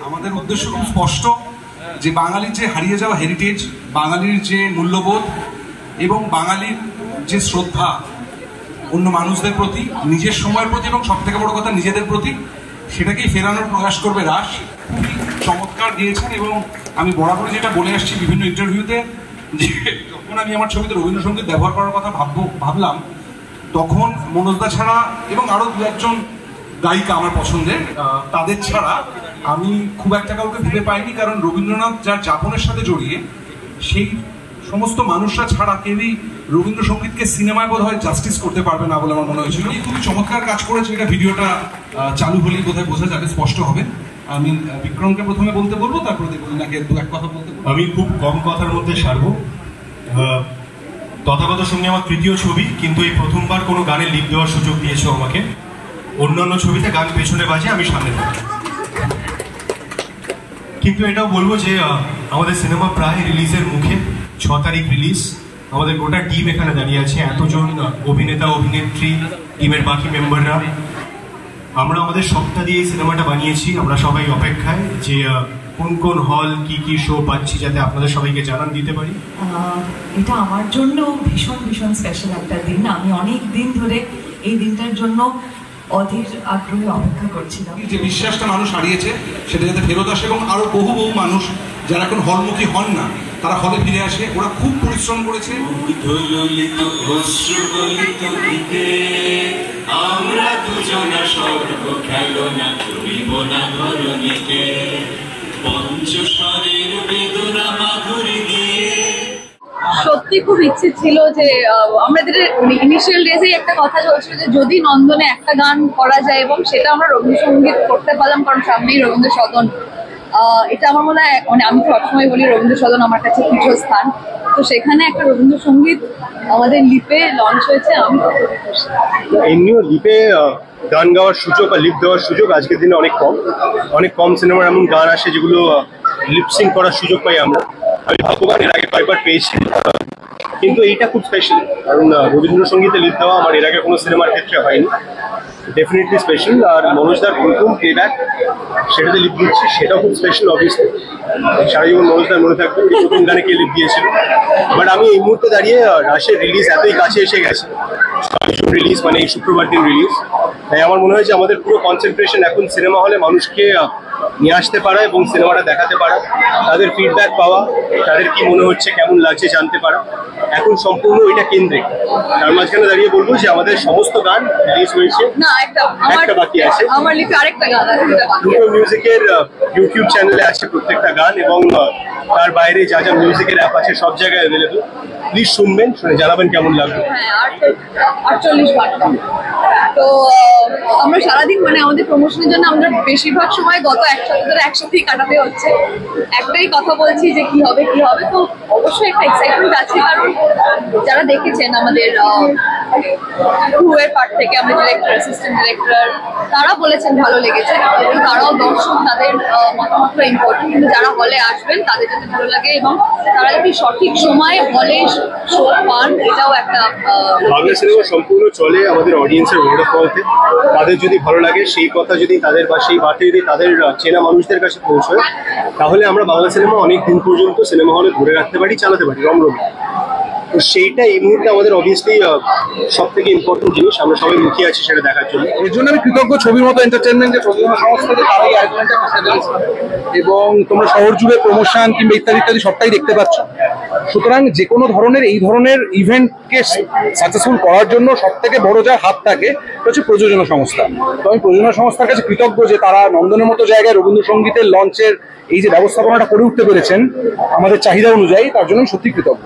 আমাদের উদ্দেশ্য খুব স্পষ্ট যে বাঙালির যে হারিয়ে যাওয়া হেরিটেজ, বাঙালির যে মূল্যবোধ এবং বাঙালির যে শ্রদ্ধা অন্য মানুষদের প্রতি, নিজের সময়ের প্রতি এবং সব থেকে বড় কথা নিজেদের প্রতি, সেটাকেই ফেরানোর প্রয়াস করবে রাস। খুবই চমৎকার গিয়েছেন এবং আমি বরাবর যেটা বলে আসছি বিভিন্ন ইন্টারভিউতে, যে যখন আমি আমার ছবিতে রবীন্দ্রসঙ্গীত ব্যবহার করার কথা ভাবলাম, তখন মনোজদা ছাড়া এবং আরও দু একজন গায়িকা আমার পছন্দের, তাদের ছাড়া আমি খুব একটা কাউকে ভেবে পাইনি। কারণ রবীন্দ্রনাথ যার যাপনের সাথে জড়িয়ে, সেই সমস্ত মানুষরা ছাড়া কেউই রবীন্দ্রসঙ্গীতকে সিনেমায় বোধ হয় জাস্টিস করতে পারবে না বলে আমার মনে হয়েছিল। খুবই চমৎকার কাজ করেছে। এটা ভিডিওটা চালু হলেই বোধহয় বোঝা যাবে, স্পষ্ট হবে। আমি বিক্রমকে প্রথমে বলতে বলবো, তারপরে দেবলীনাকে দু এক কথা বলতে বলবো। আমি খুব কম কথার মধ্যে সারবো। তথাগত সঙ্গে আমার তৃতীয় ছবি, কিন্তু এই প্রথমবার কোনো গানে লিপ দেওয়ার সুযোগ দিয়েছো আমাকে। অন্যান্য ছবিতে গান পেছনে বাজে, আমি সামনে থাকি। কিন্তু এটাও বলবো যে আমাদের সিনেমা প্রায় রিলিজের মুখে। 6 তারিখ রিলিজ। আমাদের গোটা টিম এখানে দাঁড়িয়ে আছে, এতজন অভিনেতা অভিনেত্রী, টিমের বাকি মেম্বাররা। আমরা আমাদের সবটা দিয়ে এই সিনেমাটা বানিয়েছি। আমরা সবাই অপেক্ষায় যে কোন কোন হল কি কি শো পাচ্ছি, যাতে আপনাদের সবাইকে জানান দিতে পারি। এটা আমার জন্য ভীষণ ভীষণ স্পেশাল একটা দিন। আমি অনেক দিন ধরে এই দিনটার জন্য অধীর আগ্রহে অপেক্ষা করছিলাম। যে বিশ্বাসটা মানুষ হারিয়েছে সেটা যাতে ফেরত আসে, এবং আরো বহু বহু মানুষ যারা এখন হলমুখী হন না, তারা হলে ফিরে আসে। ওরা খুব পরিশ্রম করেছে। আমরা দুজনা স্বর্গ খেলনা করিব না ধরণীতে, পঞ্চস্বরের বেদনা মাধুরী দিয়ে। সত্যি খুব ইচ্ছে ছিল যে আমাদের ইনিশিয়াল ডেজেই একটা কথা চলছিল যে যদি নন্দনে একটা গান করা যায়, এবং সেটা আমরা রবীন্দ্রসঙ্গীত করতে পারলাম, কারণ সামনেই রবীন্দ্র সদন। এটা আমার মনে হয়, মানে আমি সবসময় বলি রবীন্দ্র সদন আমার কাছে পীঠস্থান। তো সেখানে একটা রবীন্দ্রসঙ্গীত আমাদের লিপে লঞ্চ হয়েছে। আমি এমনিও লিপে গান গাওয়ার সুযোগ বা লিপ দেওয়ার সুযোগ আজকের দিনে অনেক কম সিনেমার এমন গান আসে যেগুলো লিপসিং করার সুযোগ পাই আমরা। আমি ভাগ্যবান, এর আগে কয়েকবার পেয়েছি, কিন্তু এইটা খুব স্পেশাল। কারণ রবীন্দ্রসঙ্গীতে লিপ দেওয়া আমার এর আগে কোনো সিনেমার ক্ষেত্রে হয়নি। Definitely special. আর মনোজদার প্রথম প্লেব্যাক, সেটাতে লিপ দিচ্ছি, সেটাও খুব স্পেশাল। অবভিয়াসলি সারা জীবন মনোজদার মনে থাকবে প্রথম গানে কে লিপ দিয়েছিল। বাট আমি এই মুহূর্তে দাঁড়িয়ে রাশের রিলিজ এতই কাছে এসে গেছে, রিলিজ মানে এই শুক্রবার দিন রিলিজ, তাই আমার মনে হয় যে আমাদের পুরো কনসেন্ট্রেশন এখন সিনেমা হলে মানুষকে নিয়ে আসতে পারা এবং সিনেমাটা দেখাতে পারা, তাদের ফিডব্যাক পাওয়া, তাদের কি মনে হচ্ছে, কেমন লাগছে জানতে পারা, এখন সম্পূর্ণ এটা কেন্দ্রিক। তার মাঝখানে দাঁড়িয়ে বলবো যে আমাদের সমস্ত গান রিলিজ হয়েছে, একটা বাকি আছে। দুটো মিউজিকের ইউটিউব চ্যানেলে আছে প্রত্যেকটা গান, এবং তার বাইরে যা যা মিউজিকের অ্যাপ আছে সব জায়গায় অ্যাভেলেবল। প্লিজ শুনবেন, শুনে জানাবেন কেমন লাগবে। 48 ঘন্টা। তো আমরা সারাদিন, মানে আমাদের প্রমোশনের জন্য আমরা বেশিরভাগ সময় গত এক সপ্তাহ ধরে একসাথেই কাটাতে হচ্ছে। একটাই কথা বলছি যে কি হবে। তো অবশ্যই একটা এক্সাইটমেন্ট আছে, কারণ যারা দেখেছেন আমাদের ক্রুয়ের পার্ট থেকে, আমাদের ডিরেক্টর, অ্যাসিস্ট্যান্ট ডিরেক্টর, তারা বলেছেন ভালো লেগেছে, এবং তারাও দর্শক, তাদের মতামতটা ইম্পর্টেন্ট। কিন্তু যারা হলে আসবেন তাদের যাতে ভালো লাগে, এবং তারা যদি সঠিক সময়ে হলে শো পান, এটাও একটা। বাংলা সিনেমা সম্পূর্ণ চলে আমাদের অডিয়েন্সের ওয়ার্ড অফ মাউথে। তাদের যদি ভালো লাগে, সেই কথা যদি তাদের বা সেই বার্তা যদি তাদের চেনা মানুষদের কাছে পৌঁছয়, তাহলে আমরা বাংলা সিনেমা অনেক দিন পর্যন্ত সিনেমা হলে ধরে রাখতে পারি, চালাতে পারি রমরমে। তো সেইটা এই মুহূর্তে আমাদের অবভিয়াসলি সব থেকে ইম্পর্টেন্ট জিনিস। আমরা সবাই মুখিয়ে আছি সেটা দেখার জন্য। এর জন্য আমি কৃতজ্ঞ ছবির মতো এন্টারটেনমেন্ট যে প্রযোজনা সংস্থা, তারা এই আয়োজনটা করতে পেরেছে, এবং তোমরা শহর জুড়ে প্রমোশন কিংবা ইত্যাদি সবটাই দেখতে পাচ্ছ। সুতরাং যে কোনো ধরনের এই ধরনের ইভেন্টকে সাকসেসফুল করার জন্য সব থেকে বড় যার হাত থাকে হচ্ছে প্রযোজনা সংস্থা। তো আমি প্রযোজনা সংস্থার কাছে কৃতজ্ঞ যে তারা নন্দনের মতো জায়গায় রবীন্দ্রসঙ্গীতের লঞ্চের এই যে ব্যবস্থাপনাটা করে উঠতে পেরেছেন আমাদের চাহিদা অনুযায়ী, তার জন্য সত্যি কৃতজ্ঞ।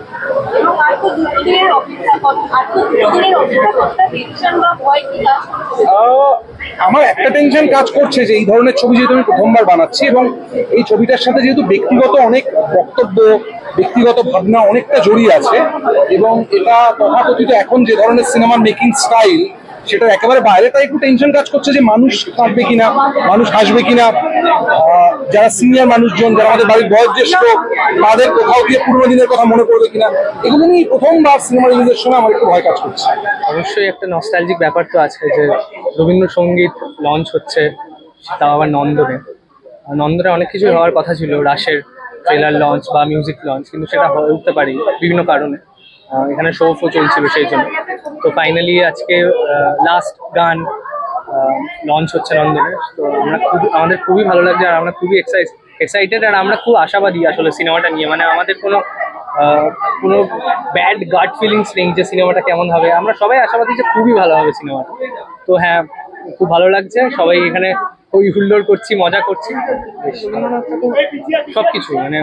আমার একটা টেনশন কাজ করছে যে এই ধরনের ছবি যেহেতু আমি প্রথমবার বানাচ্ছি, এবং এই ছবিটার সাথে যেহেতু ব্যক্তিগত অনেক বক্তব্য, ব্যক্তিগত ভাবনা অনেকটা জড়িয়ে আছে, এবং এটা তথাকথিত এখন যে ধরনের সিনেমার মেকিং স্টাইল, সেটার একেবারে বাইরে, তাই একটু টেনশন কাজ করছে যে মানুষ কাঁদবে কিনা, মানুষ হাসবে কিনা, যারা সিনিয়র মানুষজন, যারা আমাদের বাড়ির বয়োজ্যেষ্ঠ, তাদের কোথাও গিয়ে পুরোনো দিনের কথা মনে পড়বে কিনা, এগুলো নিয়ে প্রথমবার সিনেমা রিলিজের সময় আমার একটু ভয় কাজ করছে। অবশ্যই একটা নস্টালজিক ব্যাপার তো আছে যে রবীন্দ্রসঙ্গীত লঞ্চ হচ্ছে, তাও আবার নন্দনে অনেক কিছু হওয়ার কথা ছিল, রাশের ট্রেলার লঞ্চ বা মিউজিক লঞ্চ, কিন্তু সেটা হয়ে উঠতে পারি বিভিন্ন কারণে। এখানে শো চলছিল সেই জন্য। তো ফাইনালি আজকে লাস্ট গান লঞ্চ হচ্ছে নন্দনে। তো আমাদের খুবই ভালো লাগছে, আর আমরা খুবই এক্সাইটেড, আর আমরা খুব আশাবাদী আসলে সিনেমাটা নিয়ে। মানে আমাদের কোনো ব্যাড গাট ফিলিংস নেই যে সিনেমাটা কেমন হবে। আমরা সবাই আশাবাদী যে খুবই ভালো হবে সিনেমাটা। তো হ্যাঁ, খুব ভালো লাগছে, সবাই এখানে খুবই হুল্লোড় করছি, মজা করছি, সবকিছু মানে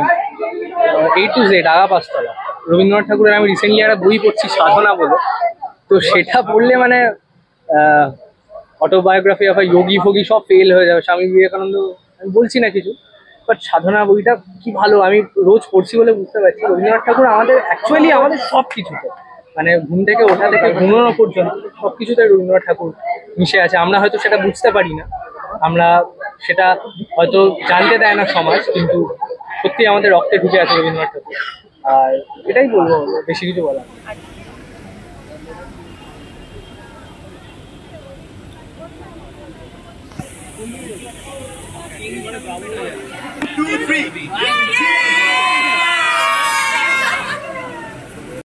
A to Z আগা পাঁচতলা। রবীন্দ্রনাথ ঠাকুরের আমি রিসেন্টলি একটা বই পড়ছি সাধনা বলে, তো সেটা পড়লে মানে অটোবায়োগ্রাফি অফ যোগী ফোগী সব ফেল হয়ে যাবে। স্বামী বিবেকানন্দ আমি বলছি না কিছু, বাট সাধনা বইটা কি ভালো, আমি রোজ পড়ছি বলে বুঝতে পারছি রবীন্দ্রনাথ ঠাকুর আমাদের অ্যাকচুয়ালি আমাদের সব কিছুতে, মানে ঘুম থেকে ওঠা থেকে ঘুমানো পর্যন্ত সব কিছুতে রবীন্দ্রনাথ ঠাকুর মিশে আছে। আমরা হয়তো সেটা বুঝতে পারি না, আমরা সেটা হয়তো জানতে দেয় না সমাজ, কিন্তু সত্যি আমাদের রক্তে ঢুকে আছে রবীন্দ্রনাথ ঠাকুর। আর এটাই বলবো, বেশি কিছু বলা। 2, 3.